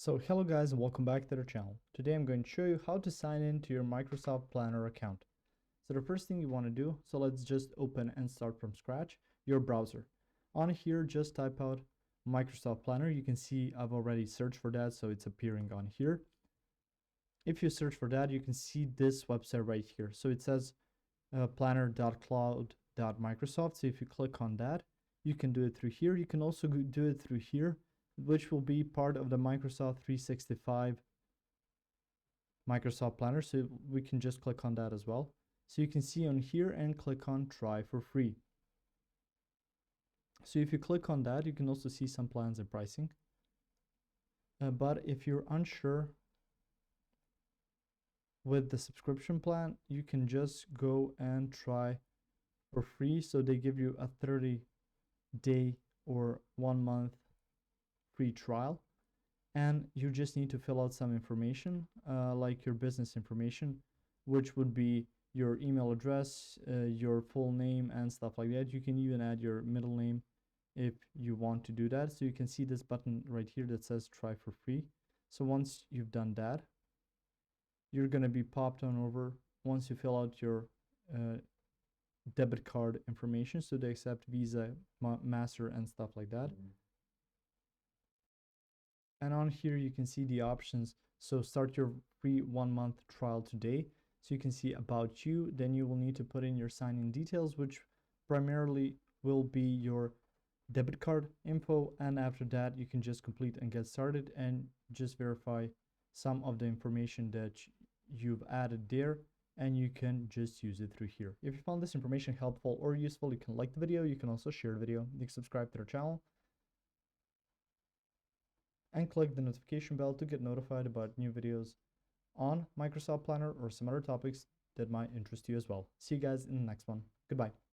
So hello guys and welcome back to the channel. Today I'm going to show you how to sign in to your Microsoft Planner account. So the first thing you want to do, so let's just open and start from scratch your browser. On here just type out Microsoft Planner. You can see I've already searched for that, so it's appearing on here. If you search for that, you can see this website right here. So it says planner.cloud.microsoft. So if you click on that, you can do it through here. You can also do it through here, which will be part of the Microsoft 365 Microsoft Planner. So we can just click on that as well. So you can see on here and click on try for free. So if you click on that, you can also see some plans and pricing. But if you're unsure with the subscription plan, you can just go and try for free. So they give you a 30-day or 1 month free trial, and you just need to fill out some information like your business information, which would be your email address, your full name and stuff like that. You can even add your middle name if you want to do that. So you can see this button right here that says try for free. So once you've done that, you're going to be popped on over once you fill out your debit card information. So they accept Visa, Master and stuff like that. And on here you can see the options. So start your free 1 month trial today. So you can see about you. Then you will need to put in your sign-in details, which primarily will be your debit card info. And after that, you can just complete and get started and just verify some of the information that you've added there, and you can just use it through here. If you found this information helpful or useful, you can like the video. You can also share the video. You can subscribe to our channel and click the notification bell to get notified about new videos on Microsoft Planner or some other topics that might interest you as well. See you guys in the next one. Goodbye.